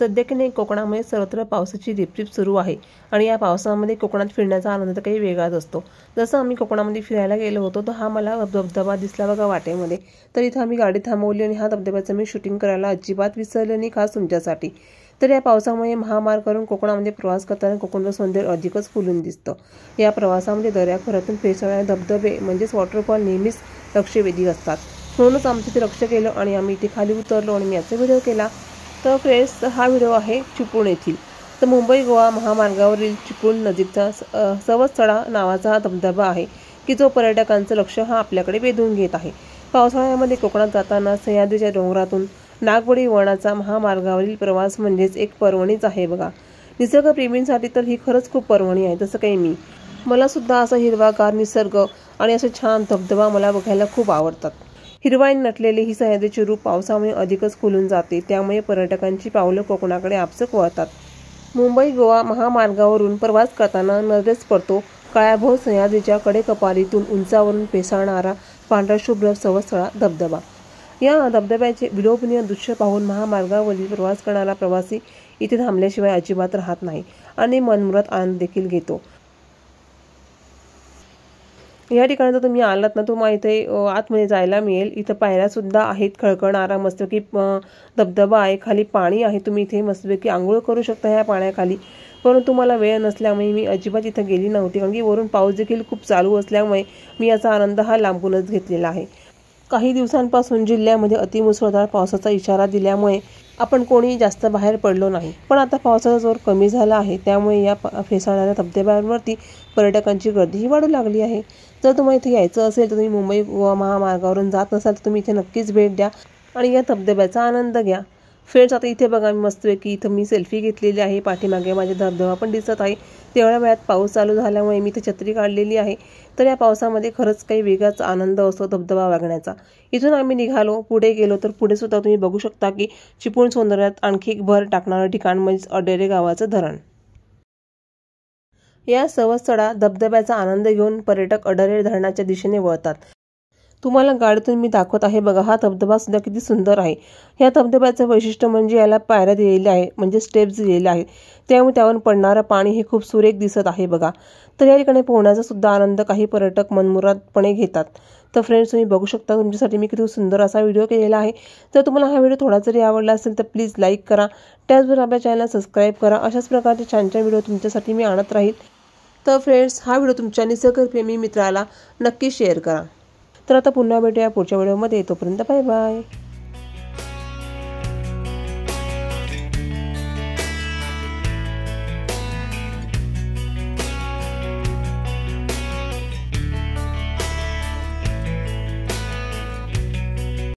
सध्या की नाही कोकणामध्ये सर्वत्र पावसाची रिपरिप सुरू आहे आणि या पावसामध्ये कोकणात फिरण्याचा आनंद तर काही वेगळाच असतो। जसं आम्ही कोकणामध्ये फिरायला गेलो होतो तर हा मला धबधबा दिसला बघा वाटेमध्ये। तर इथं आम्ही गाडी थांबवली आणि हा धबधब्याचं मी शूटिंग करायला अजिबात विसरले नाही, खास तुमच्यासाठी। तर या पावसामुळे महामार्ग करून कोकणामध्ये प्रवास करताना कोकणचं सौंदर्य अधिकच फुलून दिसतं। या प्रवासामध्ये दऱ्याखोऱ्यातून फेसळणारे धबधबे म्हणजेच वॉटरफॉल नेहमीच लक्षवेधी असतात। म्हणूनच आमचं ते लक्ष केलं आणि आम्ही इथे खाली उतरलो आणि मी याचा व्हिडिओ केला। तर फ्रेंड्स, हा व्हिडिओ आहे चिपळूण येथील। तर मुंबई गोवा महामार्गावरील चिपळूण नजीकचा सवत्सळा नावाचा हा धबधबा आहे की जो पर्यटकांचं लक्ष आपल्याकडे वेधून घेत आहे। पावसाळ्यामध्ये कोकणात जाताना सह्याद्रीच्या डोंगरातून नागवडी वळणाचा महामार्गावरील प्रवास म्हणजेच एक पर्वणीच आहे बघा। निसर्गप्रेमींसाठी तर ही खरंच खूप पर्वणी आहे। तसं काही मला सुद्धा असा हिरवागार निसर्ग आणि असे छान धबधबा मला बघायला खूप आवडतात। हिरवाईने नटलेले ही सह्याद्रीचे रूप पावसामुळे अधिकच खुलून जाते, त्यामुळे पर्यटकांची पावलं कोकणाकडे आपसक वळतात। मुंबई गोवा महामार्गावरून प्रवास करताना नजरेस पडतो काळ्याभोर सह्याद्रीच्या कडेकपारीतून उंचावरून पेसाळणारा पांढरा शुभ्र सवत्सळा धबधबा। या धबधब्याचे विलोभनीय दृश्य पाहून महामार्गावरील प्रवास करणारा प्रवासी इथे थांबल्याशिवाय अजिबात राहत नाही आणि मनमुराद आनंद देखील घेतो। या ठिकाणी जर तुम्ही आलात ना, तुम्हाला इथे आतमध्ये जायला मिळेल। इथं पायऱ्या सुद्धा आहेत, खळखळणारा मस्तपैकी धबधबा आहे, खाली पाणी आहे, तुम्ही इथे मस्तपैकी आंघोळ करू शकता ह्या पाण्याखाली। परंतु मला वेळ नसल्यामुळे मी अजिबात इथं गेली नव्हती, कारण की वरून पाऊस देखील खूप चालू असल्यामुळे मी याचा आनंद हा लांबूनच घेतलेला आहे। काही दिवसांपासून जिल्ह्यामध्ये अतिमुसळधार पावसाचा इशारा दिल्यामुळे आपण कोणी जास्त बाहेर पडलो नाही, पण आता पावसाचा जोर कमी झाला आहे, त्यामुळे या फेसाळणाऱ्या धबधब्यांवरती पर्यटकांची गर्दीही वाढू लागली आहे। जर तुम्हाला इथे यायचं असेल तर तुम्ही मुंबई गोवा महामार्गावरून जात नसाल तर तुम्ही इथे नक्कीच भेट द्या आणि या धबधब्याचा आनंद घ्या। फ्रेंड्स, आता इथे बघा मी मस्तपैकी इथं मी सेल्फी घेतलेली आहे, पाठीमागे माझे धबधबा पण दिसत आहे। तेवढ्या वेळात पाऊस चालू झाल्यामुळे मी इथे छत्री काढलेली आहे। तर या पावसामध्ये खरंच काही वेगळाच आनंद असतो धबधबा बघण्याचा। इथून आम्ही निघालो, पुढे गेलो तर पुढे सुद्धा तुम्ही बघू शकता की चिपळूण सौंदर्यात आणखी एक भर टाकणारं ठिकाण म्हणजे अडेरे गावाचं धरण। या सवत्सळा धबधब्याचा आनंद घेऊन पर्यटक अडेरे धरणाच्या दिशेने वळतात। तुम्हाला गाडीतून मी दाखवत आहे बघा, हा धबधबा सुद्धा किती सुंदर आहे। या धबधब्याचं वैशिष्ट्य म्हणजे याला पायऱ्या दिलेल्या आहे, म्हणजे स्टेप्स दिलेले आहेत, त्यामुळे त्यावरून पडणारं पाणी हे खूप सुरेख दिसत आहे बघा। तर या ठिकाणी पोहण्याचा सुद्धा आनंद काही पर्यटक मनमुरादपणे घेतात। तर फ्रेंड्स, तुम्ही बघू शकता तुमच्यासाठी मी किती सुंदर असा व्हिडिओ केलेला आहे। जर तुम्हाला हा व्हिडिओ थोडा जरी आवडला असेल तर प्लीज लाईक करा, त्याचबरोबर आपल्या चॅनलला सबस्क्राईब करा। अशाच प्रकारचे छान छान व्हिडिओ तुमच्यासाठी मी आणत राहील। तर फ्रेंड्स, हा व्हिडिओ तुमच्या निसर्गप्रेमी मित्राला नक्की शेअर करा। तर आता पुन्हा भेटूया पुढच्या व्हिडिओमध्ये, तोपर्यंत बाय बाय।